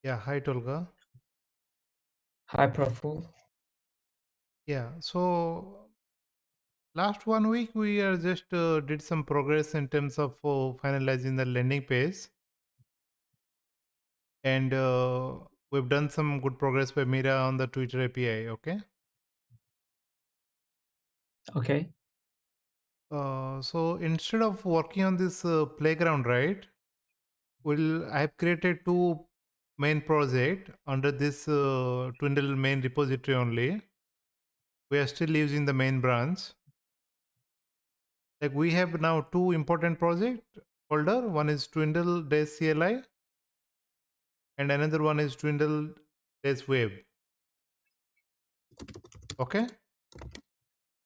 Yeah, hi Tolga. Hi, Praful. Yeah, so last 1 week we are just did some progress in terms of finalizing the landing page, and we've done some good progress by Mira on the Twitter API. Okay, Okay. so instead of working on this playground, right? I have created two main project under this Twindle main repository only. We are still using the main branch. Like we have now two important project folder. One is Twindle-CLI and another one is Twindle-Web. Okay,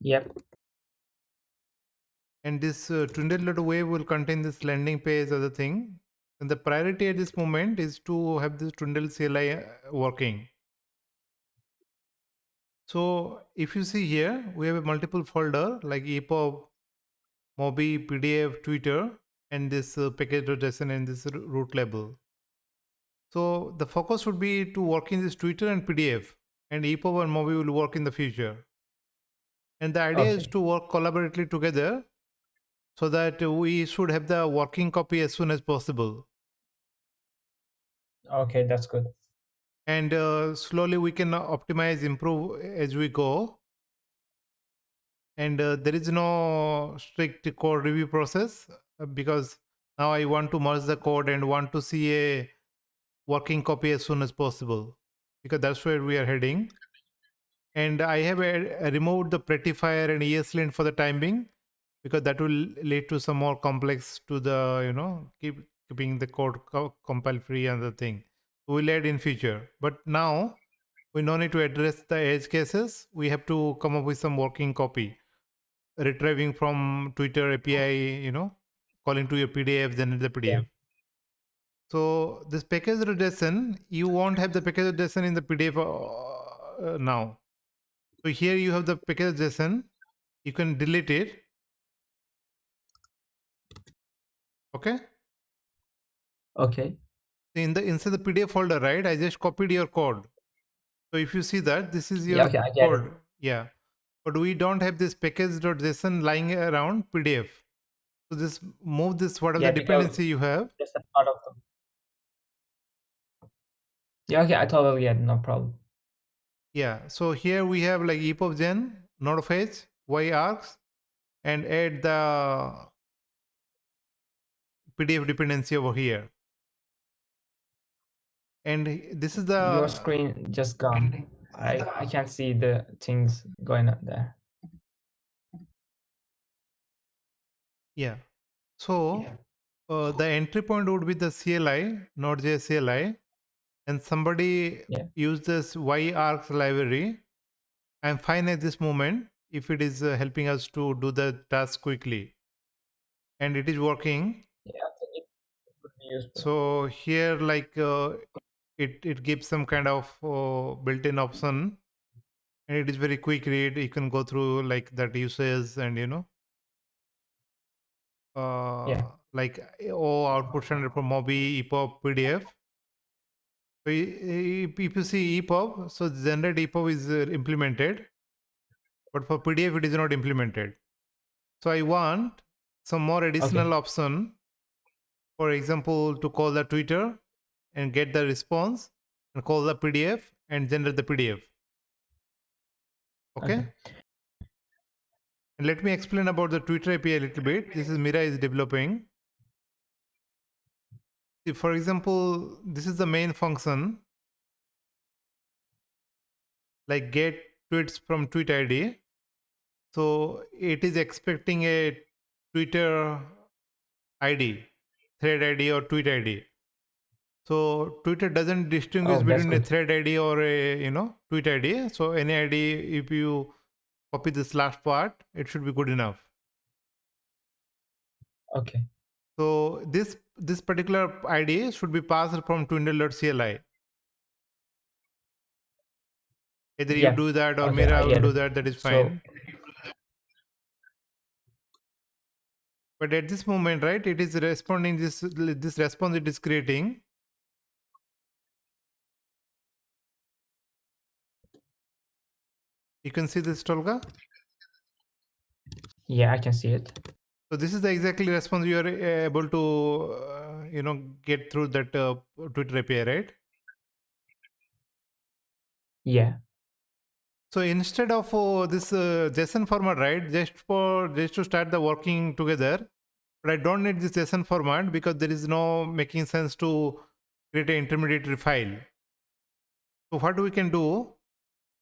Yep. and this Twindle.web will contain this landing page other thing. And the priority at this moment is to have this Twindle-CLI working. So if you see here, we have a multiple folder like EPUB, Mobi, PDF, Twitter, and this package.json and this root label. So the focus would be to work in this Twitter and PDF, and EPUB and Mobi will work in the future. And the idea is Okay. to work collaboratively together so that we should have the working copy as soon as possible. Okay, that's good. And slowly we can optimize, improve as we go. And there is no strict code review process because now I want to merge the code and want to see a working copy as soon as possible because that's where we are heading. And I have removed the prettifier and ESLint for the time being because that will lead to some more complex to the keeping the code compile free and the thing. We'll add in future, but now we no need to address the edge cases. We have to come up with some working copy, retrieving from Twitter API, calling to your PDF, generate the Yeah. PDF. So this package.json, you won't have the package.json in the PDF now. So here you have the package.json. You can delete it. Okay. Okay. In the inside the PDF folder, right? I just copied your code. So if you see that, this is Yeah. your Okay, I get it. code. Yeah. But we don't have this package.json lying around PDF. So just move this whatever the Yeah, because dependency you have. that's a part of them. Yeah. Okay, I totally get it. No problem. Yeah. So here we have like EPUB gen, node of h, y args, and add the PDF dependency over here. And this is Your the screen just gone. I can't see the things going on there. yeah. So the entry point would be the CLI, Node.js CLI, and somebody Yeah. use this yargs library. I'm fine at this moment if it is helping us to do the task quickly, and it is working. Yeah. I think it would be useful. So here, like it gives some kind of built-in option, and it is very quick read. You can go through like that uses and Yeah. like output standard for Mobi, EPUB, PDF. So if you see EPUB, so generate EPUB is implemented, but for PDF it is not implemented. So I want some more additional Okay. option, for example, to call the Twitter and get the response and call the PDF and generate the PDF. Okay. Okay. And let me explain about the Twitter API a little bit. This is Mira is developing. See, for example, this is the main function like get tweets from tweet ID. So it is expecting a Twitter ID, thread ID or tweet ID. So Twitter doesn't distinguish Oh, that's between a good. thread ID or a tweet ID. So any ID, if you copy this last part, it should be good enough. Okay. So this particular ID should be passed from Twindle.cli. Either you Yeah. do that or Okay, I Mira will get do it. that. That is So fine. But at this moment, right, it is responding this response it is creating. You can see this, Tolga? Yeah, I can see it. So this is the exactly response you are able to, get through that Twitter API, right? Yeah. So instead of this JSON format, right, just to start the working together, but I don't need this JSON format because there is no making sense to create an intermediary file. So what we can do,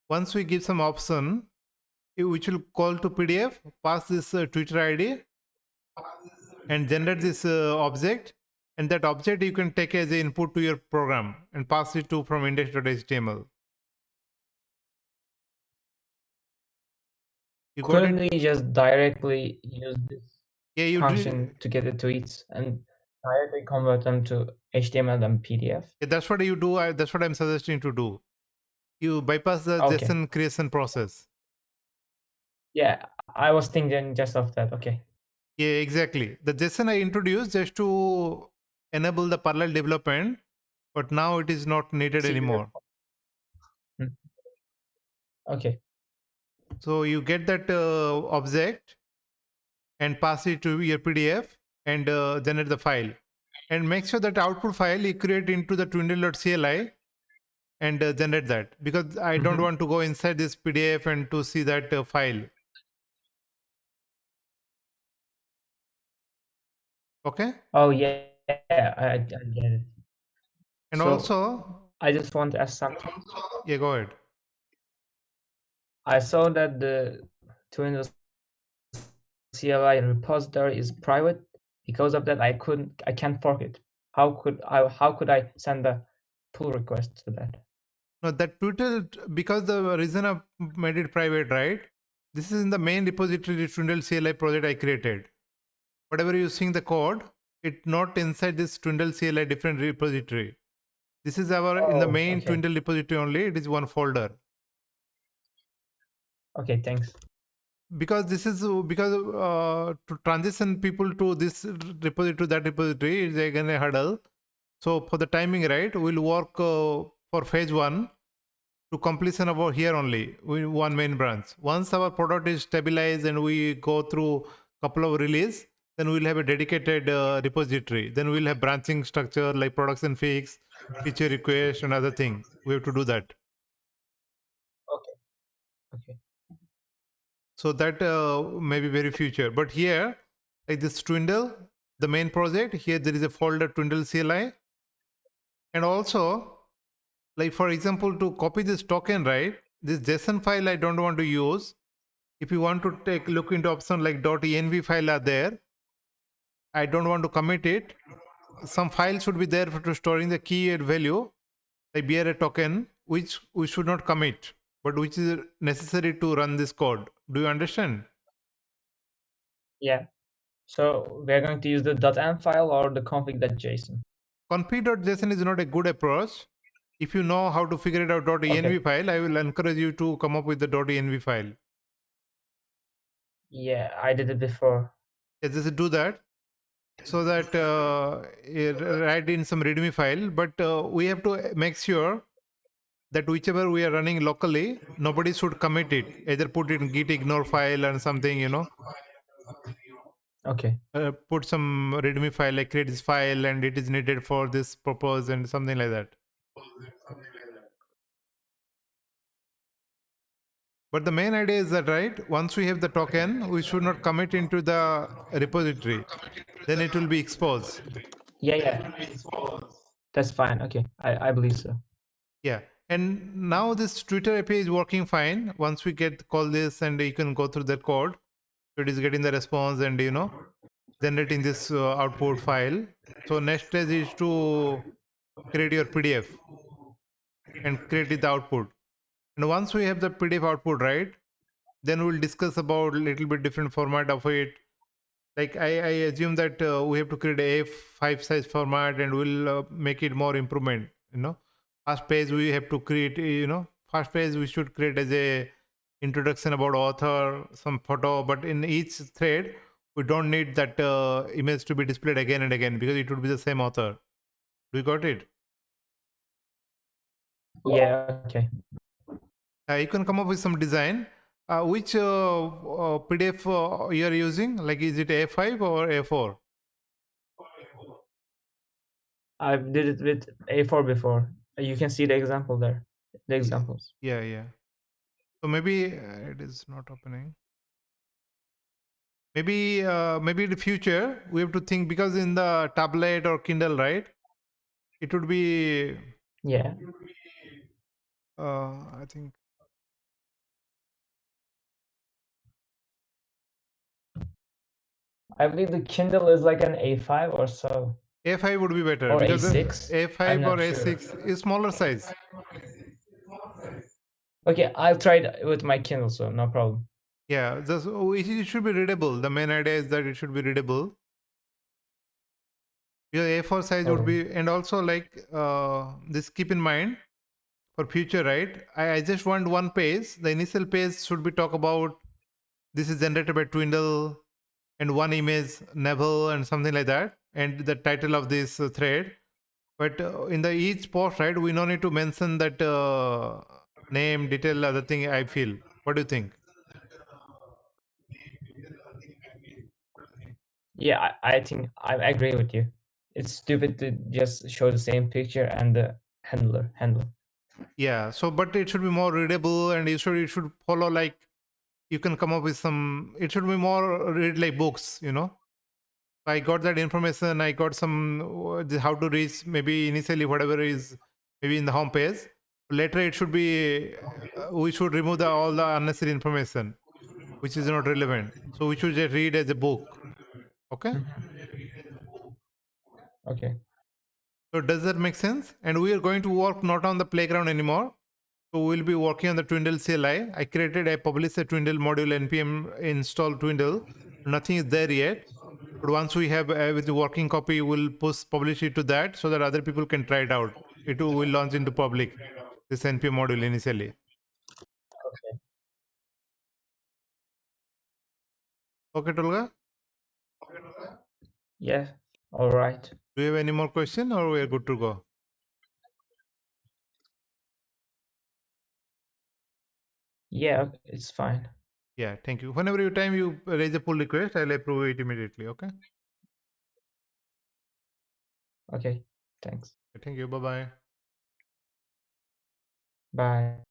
once we give some option, which will call to PDF, pass this Twitter ID and generate this object, and that object you can take as an input to your program and pass it to from index.html. You got Couldn't it? we just directly use this Yeah, you function to get the tweets and directly convert them to HTML and PDF? yeah, that's what you do. That's what I'm suggesting to do. You bypass the Okay. JSON creation process. Yeah, I was thinking just of that. Okay. Yeah, exactly. The JSON I introduced just to enable the parallel development, but now it is not needed See the anymore. Hmm. Okay. So you get that object and pass it to your PDF and generate the file. And make sure that output file you create into the twindle.cli and generate that, because I don't Mhm. want to go inside this PDF and to see that file. Okay. Oh yeah, I get it. And So also, I just want to ask something. yeah, go ahead. I saw that the Twindle CLI repository is private. Because of that, I can't fork it. How could I send a pull request to that? No, that Twitter, because the reason I made it private, right? This is in the main repository Twindle CLI project I created. Whatever you seeing the code, it not inside this Twindle CLI different repository. This is our in the Oh, main okay. Twindle repository only. It is one folder. Okay, thanks. Because this is because to transition people to this repository to that repository is again a hurdle. So for the timing, right, we'll work for phase one to completion over here only with one main branch. Once our product is stabilized and we go through couple of release, then we'll have a dedicated repository. Then we'll have branching structure like production fix, feature request, and other thing. We have to do that. Okay. Okay. So that may be very future. But here, like this Twindle, the main project, here there is a folder Twindle CLI. And also, like for example, to copy this token, right? This JSON file I don't want to use. If you want to take look into option like .env file are there, I don't want to commit it. Some file should be there for to storing the key and value, like BRA token, which we should not commit, but which is necessary to run this code. Do you understand? Yeah. So we're going to use the .env file or the config.json. Config.json is not a good approach. If you know how to figure it out Okay. .env file, I will encourage you to come up with the .env file. Yeah, I did it before. Yes, just do that so that write in some readme file. But we have to make sure that whichever we are running locally, nobody should commit it. Either put it in git ignore file and something, Okay. put some readme file like create this file and it is needed for this purpose and something like that. But the main idea is that, right, once we have the token, we should not commit into the repository. Then it will be exposed. Yeah, yeah. That's fine. Okay. I believe so. Yeah. And now this Twitter API is working fine. Once we get call this and you can go through the code, so it is getting the response and generating this output file. So next stage is to create your PDF and create the output. And once we have the PDF output, right, then we'll discuss about a little bit different format of it. Like I assume that we have to create a A5 size format and we'll make it more improvement. First page we have to create. First page we should create as a introduction about author, some photo. But in each thread, we don't need that image to be displayed again and again because it would be the same author. Do you got it? Yeah, okay. You can come up with some design. Which PDF you are using? Like, is it A5 or A4? I did it with A4 before. You can see the example there, the examples. Yeah, yeah. So maybe it is not opening. Maybe in the future we have to think, because in the tablet or Kindle, right? It would be, Yeah, I think I believe the Kindle is like an A5 or so, A5 would be better, or because A6. I'm A5 or not sure. A6 is smaller size. Okay, I'll try it with my Kindle, so no problem. Yeah, it should be readable. The main idea is that it should be readable. Your A4 size would Oh, be, and also like this. Keep in mind for future, right? I just want one page. The initial page should be talk about this is generated by Twindle, and one image Neville and something like that, and the title of this thread. But in the each post, right, we no need to mention that name, detail, other thing. I feel. What do you think? yeah, I think I agree with you. It's stupid to just show the same picture and the handler. Yeah. So, but it should be more readable, and it should follow like you can come up with some. It should be more read like books. I got that information. I got some how to reach, maybe initially whatever is maybe in the home page. Later it should be we should remove all the unnecessary information which is not relevant. So we should just read as a book. Okay. Okay. So does that make sense? And we are going to work not on the playground anymore. So we'll be working on the Twindle CLI. I published a Twindle module npm install Twindle. Nothing is there yet. But once we have with the working copy, we'll publish it to that so that other people can try it out. Will launch into public, this npm module initially. Okay, Tolga. Yeah. All right. Do you have any more question, or we are good to go? Yeah, it's fine. Yeah, thank you. Whenever you raise a pull request, I'll approve it immediately. Okay. Okay. Thanks. Thank you. Bye bye. Bye.